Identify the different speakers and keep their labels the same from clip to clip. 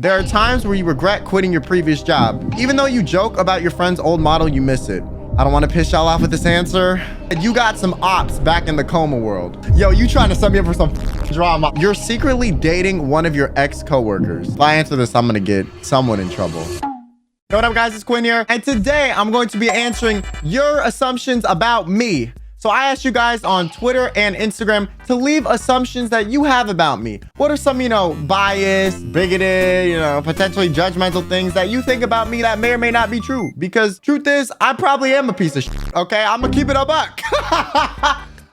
Speaker 1: There are times where you regret quitting your previous job. Even though you joke about your friend's old model, you miss it. I don't want to piss y'all off with this answer. You got some ops back in the Coma world. Yo, you trying to set me up for some drama. You're secretly dating one of your ex-coworkers. If I answer this, I'm going to get someone in trouble. Yo, what up, guys? It's Quinn here. And today I'm going to be answering your assumptions about me. So I asked you guys on Twitter and Instagram to leave assumptions that you have about me. What are some, biased, bigoted, potentially judgmental things that you think about me that may or may not be true? Because truth is, I probably am a piece of shit, okay? I'm gonna keep it a buck.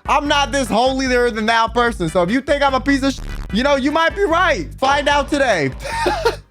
Speaker 1: I'm not this holier than thou person. So if you think I'm a piece of shit, you might be right. Find out today.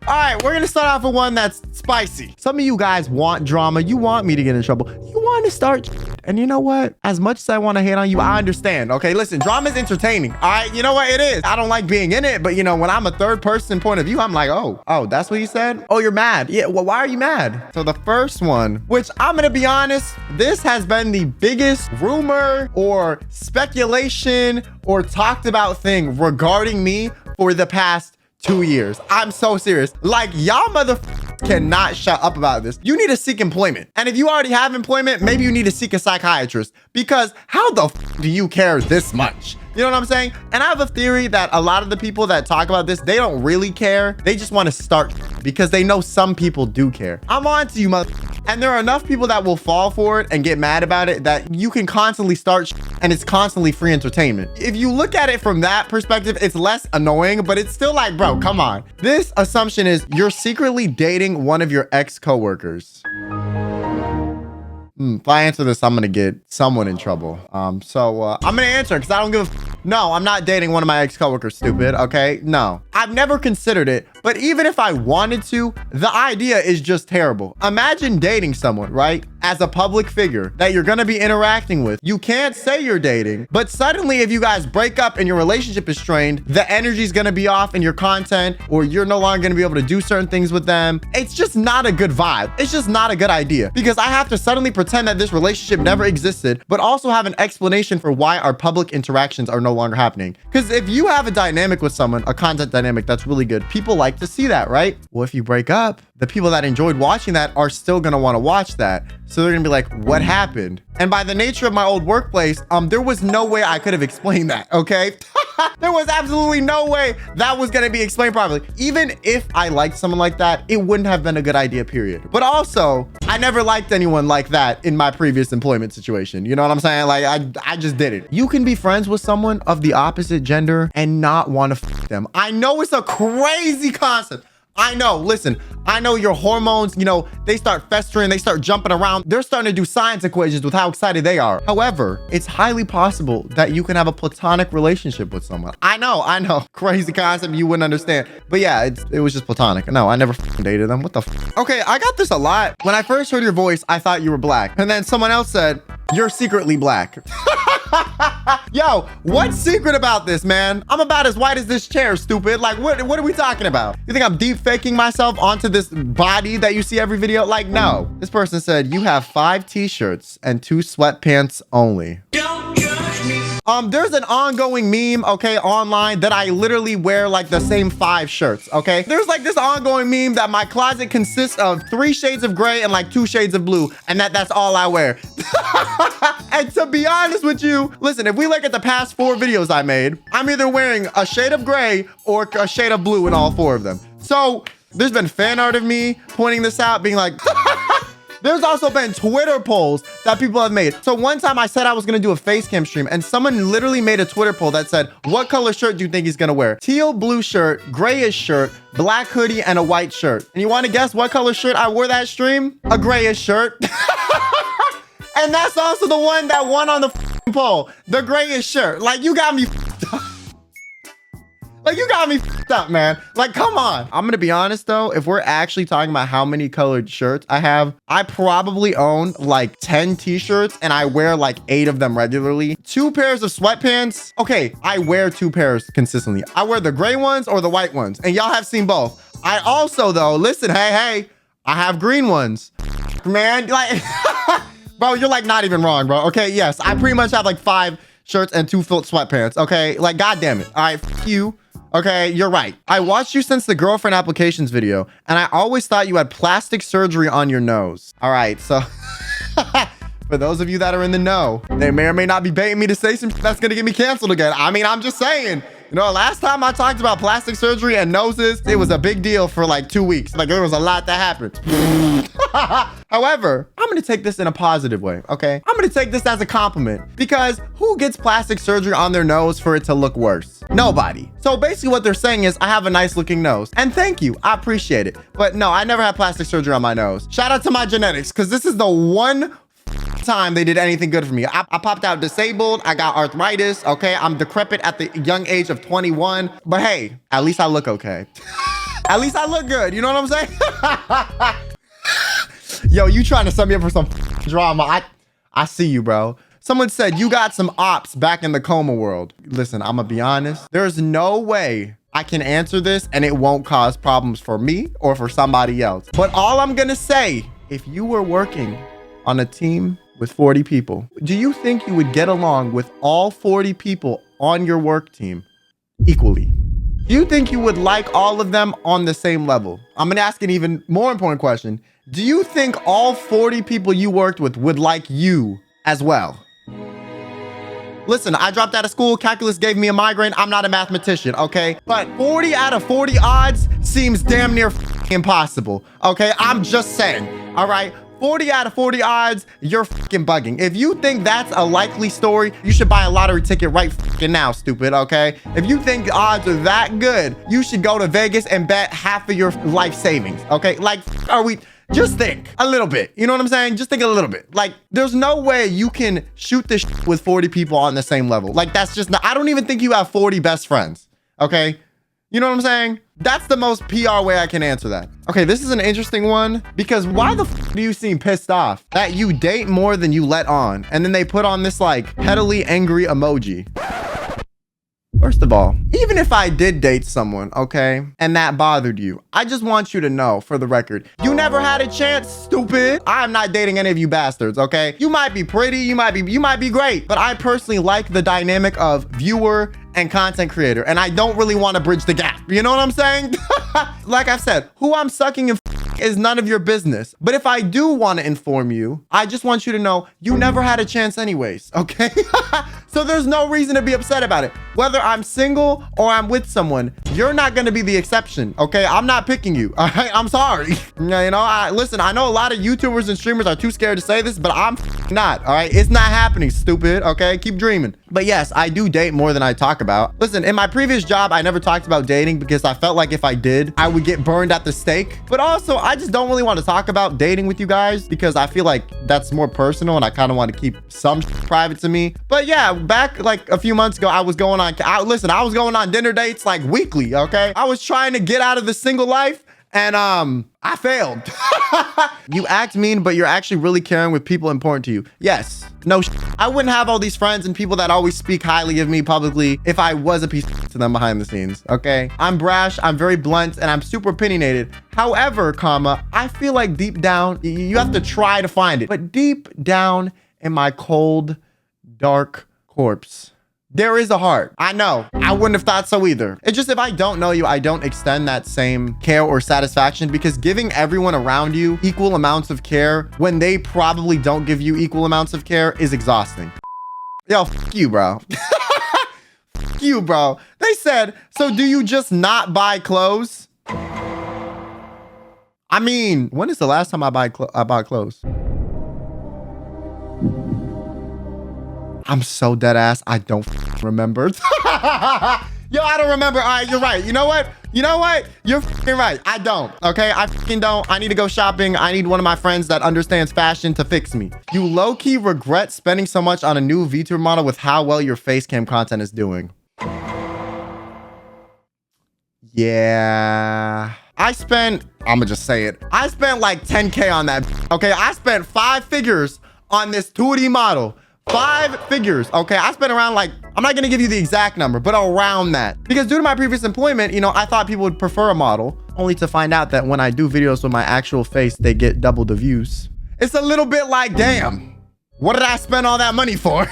Speaker 1: All right, we're gonna start off with one that's spicy. Some of you guys want drama. You want me to get in trouble. You want to start shit. And you know what? As much as I want to hate on you, I understand. Okay, listen, drama is entertaining. All right, you know what? It is. I don't like being in it, but when I'm a third person point of view, I'm like, oh, that's what you said? Oh, you're mad. Yeah, well, why are you mad? So the first one, which I'm gonna be honest, this has been the biggest rumor or speculation or talked about thing regarding me for the past 2 years. I'm so serious. Like, y'all cannot shut up about this. You need to seek employment. And if you already have employment, maybe you need to seek a psychiatrist, because how the do you care this much? You know what I'm saying? And I have a theory that a lot of the people that talk about this, they don't really care. They just want to start because they know some people do care. I'm on to you, and there are enough people that will fall for it and get mad about it that you can constantly start and it's constantly free entertainment. If you look at it from that perspective, it's less annoying, but it's still like, bro, come on. This assumption is you're secretly dating one of your ex-coworkers. If I answer this, I'm gonna get someone in trouble. I'm gonna answer because I don't give a no, I'm not dating one of my ex-coworkers, stupid. Okay, no, I've never considered it, but even if I wanted to, the idea is just terrible. Imagine dating someone, right? As a public figure that you're gonna be interacting with. You can't say you're dating, but suddenly if you guys break up and your relationship is strained, the energy's gonna be off in your content, or you're no longer gonna be able to do certain things with them. It's just not a good vibe. It's just not a good idea, because I have to suddenly pretend that this relationship never existed, but also have an explanation for why our public interactions are no longer happening. Because if you have a dynamic with someone, a content dynamic that's really good, people like to see that, right? Well, if you break up, the people that enjoyed watching that are still gonna want to watch that. So they're gonna be like, what happened? And by the nature of my old workplace, there was no way I could have explained that, okay? There was absolutely no way that was gonna be explained properly. Even if I liked someone like that, it wouldn't have been a good idea, period. But also, I never liked anyone like that in my previous employment situation. You know what I'm saying? Like, I just didn't. You can be friends with someone of the opposite gender and not want to f them. I know it's a crazy concept. I know, listen, I know your hormones, they start festering, they start jumping around. They're starting to do science equations with how excited they are. However, it's highly possible that you can have a platonic relationship with someone. I know, crazy concept you wouldn't understand. But yeah, it was just platonic. No, I never dated them. What the f? Okay, I got this a lot. When I first heard your voice, I thought you were black. And then someone else said, you're secretly black. Yo, what's secret about this, man? I'm about as white as this chair, stupid. Like, what are we talking about? You think I'm deep faking myself onto this body that you see every video? Like, no. This person said, you have 5 t-shirts and 2 sweatpants only. Don't judge me. There's an ongoing meme, okay, online that I literally wear like the same 5 shirts, okay? There's like this ongoing meme that my closet consists of 3 shades of gray and like 2 shades of blue, and that's all I wear. And to be honest with you, listen, if we look at the past 4 videos I made, I'm either wearing a shade of gray or a shade of blue in all 4 of them. So there's been fan art of me pointing this out, being like, there's also been Twitter polls that people have made. So one time I said I was gonna do a face cam stream, and someone literally made a Twitter poll that said, what color shirt do you think he's gonna wear? Teal blue shirt, grayish shirt, black hoodie, and a white shirt. And you wanna guess what color shirt I wore that stream? A grayish shirt. And that's also the one that won on the poll, the grayish shirt. Like, you got me up. Like, you got me up, man. Like, come on. I'm gonna be honest though, if we're actually talking about how many colored shirts I have, I probably own like 10 t-shirts and I wear like 8 of them regularly. 2 pairs of sweatpants. Okay, I wear 2 pairs consistently. I wear the gray ones or the white ones, and y'all have seen both. I also though, listen, hey, I have green ones. Man, like, bro, you're like not even wrong, bro. Okay, yes, I pretty much have like 5 shirts and 2 full sweatpants. Okay, like, God damn it. All right, f you. Okay, you're right. I watched you since the girlfriend applications video, and I always thought you had plastic surgery on your nose. All right, so for those of you that are in the know, they may or may not be baiting me to say some that's gonna get me canceled again. I mean, I'm just saying. You know, last time I talked about plastic surgery and noses, it was a big deal for like 2 weeks. Like there was a lot that happened. However, I'm going to take this in a positive way, okay? I'm going to take this as a compliment because who gets plastic surgery on their nose for it to look worse? Nobody. So basically what they're saying is I have a nice looking nose and thank you. I appreciate it. But no, I never had plastic surgery on my nose. Shout out to my genetics because this is the one time they did anything good for me. I popped out disabled. I got arthritis. Okay. I'm decrepit at the young age of 21. But hey, at least I look okay. At least I look good. You know what I'm saying? Yo, you trying to set me up for some drama. I see you, bro. Someone said you got some ops back in the Coma world. Listen, I'm gonna be honest. There's no way I can answer this and it won't cause problems for me or for somebody else. But all I'm gonna say, if you were working on a team with 40 people, do you think you would get along with all 40 people on your work team equally? Do you think you would like all of them on the same level? I'm gonna ask an even more important question. Do you think all 40 people you worked with would like you as well? Listen, I dropped out of school. Calculus gave me a migraine. I'm not a mathematician, okay? But 40 out of 40 odds seems damn near impossible, okay? I'm just saying, all right? 40 out of 40 odds, you're fucking bugging. If you think that's a likely story, you should buy a lottery ticket right fucking now, stupid, okay? If you think the odds are that good, you should go to Vegas and bet half of your life savings, okay? Like, are we... Just think a little bit. You know what I'm saying? Just think a little bit. Like, there's no way you can shoot this with 40 people on the same level. Like, that's just not... I don't even think you have 40 best friends, okay? You know what I'm saying? That's the most PR way I can answer that. Okay, this is an interesting one because why the do you seem pissed off that you date more than you let on? And then they put on this like heavily angry emoji. First of all, even if I did date someone, okay, and that bothered you, I just want you to know for the record, you never had a chance, stupid. I'm not dating any of you bastards, okay? You might be pretty, you might be great, but I personally like the dynamic of viewer and content creator, and I don't really want to bridge the gap. You know what I'm saying? Like I've said, who I'm sucking and is none of your business. But if I do want to inform you, I just want you to know you never had a chance anyways, okay? So there's no reason to be upset about it. Whether I'm single or I'm with someone, you're not going to be the exception, okay? I'm not picking you, all right? I'm sorry. You know, listen, I know a lot of YouTubers and streamers are too scared to say this, but I'm not, all right? It's not happening, stupid, okay? Keep dreaming. But yes, I do date more than I talk about. Listen, in my previous job, I never talked about dating because I felt like if I did, I would get burned at the stake. But also, I just don't really want to talk about dating with you guys because I feel like that's more personal and I kind of want to keep some private to me. But yeah, back like a few months ago, I was going on dinner dates like weekly, okay? I was trying to get out of the single life and I failed. You act mean, but you're actually really caring with people important to you. Yes. No, I wouldn't have all these friends and people that always speak highly of me publicly if I was a piece to them behind the scenes, okay? I'm brash, I'm very blunt, and I'm super opinionated. However, comma, I feel like deep down, you have to try to find it, but deep down in my cold, dark corpse, there is a heart. I know. I wouldn't have thought so either. It's just if I don't know you, I don't extend that same care or satisfaction because giving everyone around you equal amounts of care when they probably don't give you equal amounts of care is exhausting. Yo, fuck you, bro. Fuck you, bro. They said, so do you just not buy clothes? I mean, when is the last time I bought clothes? I'm so dead ass. I don't remember. Yo, I don't remember. All right, you're right. You know what? You're right. I don't. Okay, I don't. I need to go shopping. I need one of my friends that understands fashion to fix me. You low-key regret spending so much on a new VTuber model with how well your face cam content is doing. Yeah. I'ma just say it. I spent like 10K on that. Okay, I spent 5 figures on this 2D model. 5 figures, okay? I spent around like, I'm not gonna give you the exact number, but around that. Because due to my previous employment, you know, I thought people would prefer a model, only to find out that when I do videos with my actual face, they get double the views. It's a little bit like, damn, what did I spend all that money for?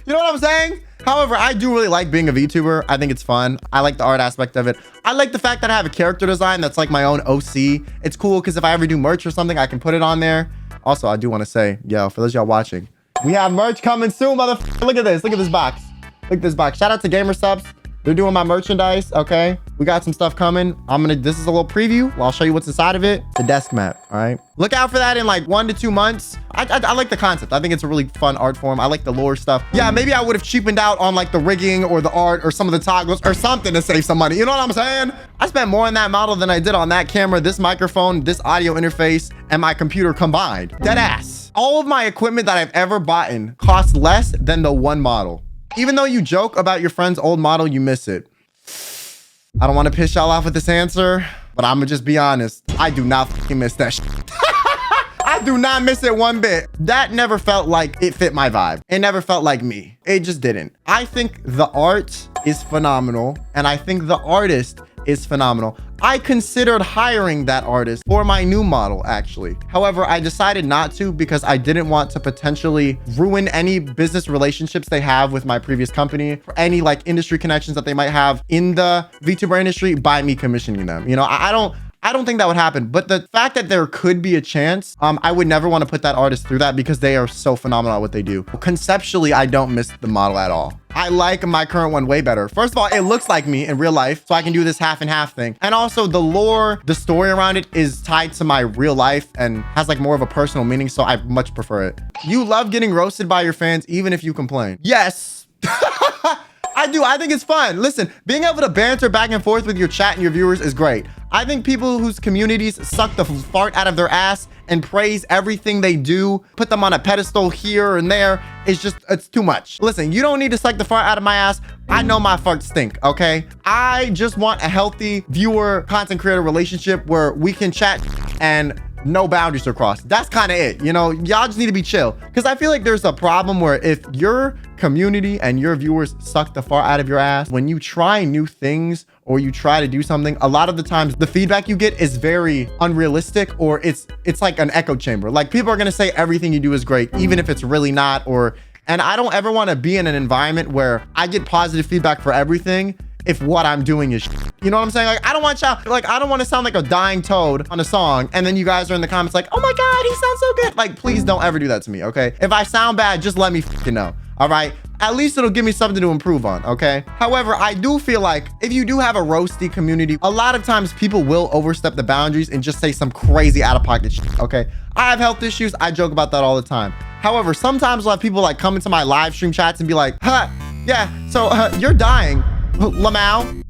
Speaker 1: You know what I'm saying? However, I do really like being a VTuber. I think it's fun. I like the art aspect of it. I like the fact that I have a character design that's like my own OC. It's cool because if I ever do merch or something, I can put it on there. Also, I do want to say, yo, for those of y'all watching, we have merch coming soon, motherfucker. Look at this. Look at this box. Look at this box. Shout out to Gamer Subs. They're doing my merchandise, okay? We got some stuff coming. This is a little preview. Well, I'll show you what's inside of it. The desk mat, all right? Look out for that in like 1 to 2 months. I like the concept. I think it's a really fun art form. I like the lore stuff. Yeah, maybe I would have cheapened out on like the rigging or the art or some of the toggles or something to save some money. You know what I'm saying? I spent more on that model than I did on that camera, this microphone, this audio interface, and my computer combined. Dead ass. All of my equipment that I've ever bought costs less than the one model. Even though you joke about your friend's old model, you miss it. I don't want to piss y'all off with this answer, but I'm gonna just be honest. I do not fucking miss that shit. I do not miss it one bit. That never felt like it fit my vibe. It never felt like me. It just didn't. I think the art is phenomenal, and I think the artist is phenomenal. I considered hiring that artist for my new model, actually. However, I decided not to because I didn't want to potentially ruin any business relationships they have with my previous company, or any like industry connections that they might have in the VTuber industry by me commissioning them. You know, I don't think that would happen, but the fact that there could be a chance, I would never want to put that artist through that because they are so phenomenal at what they do. Conceptually, I don't miss the model at all. I like my current one way better. First of all, it looks like me in real life, so I can do this half and half thing. And also the lore, the story around it is tied to my real life and has like more of a personal meaning, so I much prefer it. You love getting roasted by your fans, even if you complain. Yes. I do. I think it's fun. Listen, being able to banter back and forth with your chat and your viewers is great. I think people whose communities suck the fart out of their ass and praise everything they do, put them on a pedestal here and there, it's too much. Listen, you don't need to suck the fart out of my ass. I know my farts stink, okay? I just want a healthy viewer, content creator relationship where we can chat and no boundaries are crossed. That's kind of it. You know, y'all just need to be chill. Because I feel like there's a problem where if your community and your viewers suck the fart out of your ass, when you try new things or you try to do something, a lot of the times the feedback you get is very unrealistic, or it's like an echo chamber. Like people are going to say everything you do is great, even if it's really not. And I don't ever want to be in an environment where I get positive feedback for everything if what I'm doing is shit. You know what I'm saying? Like, I don't want to sound like a dying toad on a song, and then you guys are in the comments like, oh my God, he sounds so good. Like, please don't ever do that to me, okay? If I sound bad, just let me fucking know, all right? At least it'll give me something to improve on, okay? However, I do feel like if you do have a roasty community, a lot of times people will overstep the boundaries and just say some crazy out-of-pocket shit, okay? I have health issues. I joke about that all the time. However, sometimes I'll have people like come into my live stream chats and be like, yeah, so you're dying. Lamau,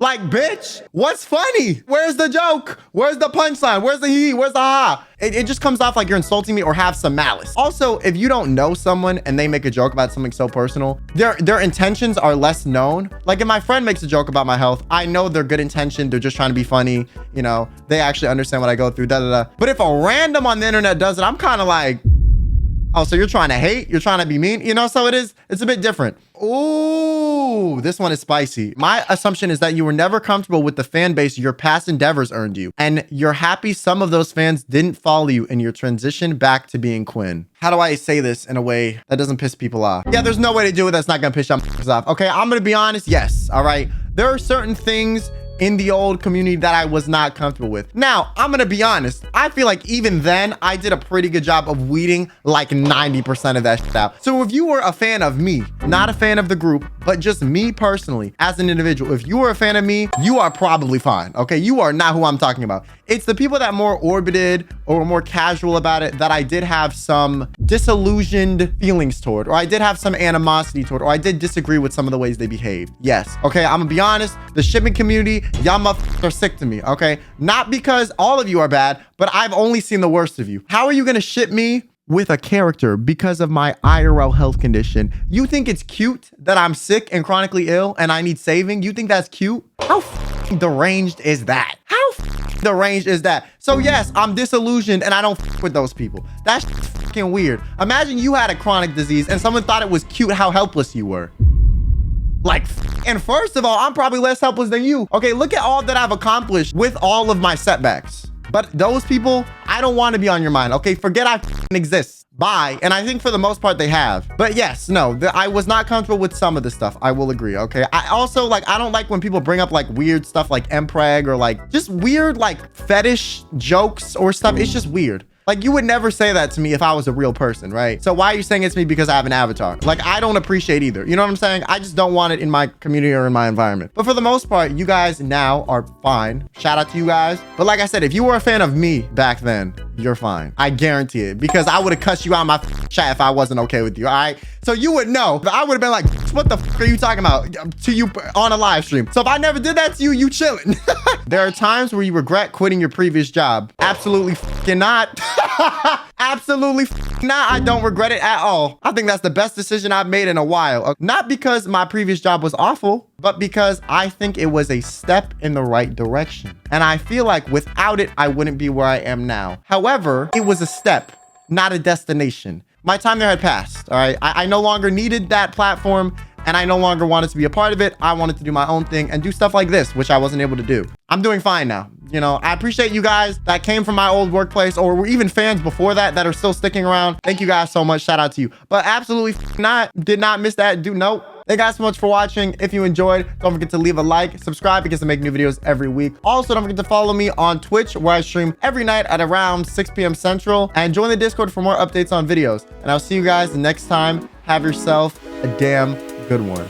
Speaker 1: like, bitch, what's funny? Where's the joke? Where's the punchline? Where's the he? Where's the ha? It just comes off like you're insulting me or have some malice. Also, if you don't know someone and they make a joke about something so personal, their intentions are less known. Like if my friend makes a joke about my health, I know they're good intentioned. They're just trying to be funny. You know, they actually understand what I go through, But if a random on the internet does it, I'm kind of like, oh, so you're trying to hate? You're trying to be mean? You know, so it's a bit different. Ooh, this one is spicy. My assumption is that you were never comfortable with the fan base your past endeavors earned you, and you're happy some of those fans didn't follow you in your transition back to being Quinn. How do I say this in a way that doesn't piss people off? Yeah, there's no way to do it that's not gonna piss y'all off. Okay, I'm gonna be honest. Yes, all right. There are certain things in the old community that I was not comfortable with. Now, I'm gonna be honest. I feel like even then, I did a pretty good job of weeding like 90% of that shit out. So if you were a fan of me, not a fan of the group, but just me personally as an individual, if you were a fan of me, you are probably fine, okay? You are not who I'm talking about. It's the people that more orbited or more casual about it that I did have some disillusioned feelings toward, or I did have some animosity toward, or I did disagree with some of the ways they behaved. Yes, okay, I'm gonna be honest. The shipping community, y'all motherfuckers are sick to me, okay? Not because all of you are bad, but I've only seen the worst of you. How are you gonna ship me with a character because of my IRL health condition? You think it's cute that I'm sick and chronically ill and I need saving? You think that's cute? How deranged is that? How deranged is that? So yes, I'm disillusioned and I don't with those people. That's fucking weird. Imagine you had a chronic disease and someone thought it was cute how helpless you were. Like, and first of all, I'm probably less helpless than you. Okay, look at all that I've accomplished with all of my setbacks. But those people, I I don't want to be on your mind. Okay, forget I exist. Bye. And I think for the most part they have. But yes, no, I was not comfortable with some of the stuff. I will agree. Okay. I also like, I don't like when people bring up like weird stuff like mpreg or like just weird like fetish jokes or stuff. It's just weird. Like, you would never say that to me if I was a real person, right? So why are you saying it's me because I have an avatar? Like, I don't appreciate either. You know what I'm saying? I just don't want it in my community or in my environment. But for the most part, you guys now are fine. Shout out to you guys. But like I said, if you were a fan of me back then, you're fine. I guarantee it, because I would have cussed you out my chat if I wasn't okay with you, all right? So you would know. I would have been like, what the are you talking about to you on a live stream? So if I never did that to you, you chilling. There are times where you regret quitting your previous job. Absolutely not. Absolutely not. I don't regret it at all. I think that's the best decision I've made in a while. Not because my previous job was awful, but because I think it was a step in the right direction. And I feel like without it, I wouldn't be where I am now. However, it was a step, not a destination. My time there had passed, all right? I no longer needed that platform, and I no longer wanted to be a part of it. I wanted to do my own thing and do stuff like this, which I wasn't able to do. I'm doing fine now. You know, I appreciate you guys that came from my old workplace or were even fans before that are still sticking around. Thank you guys so much. Shout out to you. But absolutely not, did not miss that. Nope. Thank you guys so much for watching. If you enjoyed, don't forget to leave a like, subscribe, because I make new videos every week. Also, don't forget to follow me on Twitch, where I stream every night at around 6 p.m. Central, and join the Discord for more updates on videos. And I'll see you guys the next time. Have yourself a damn good one.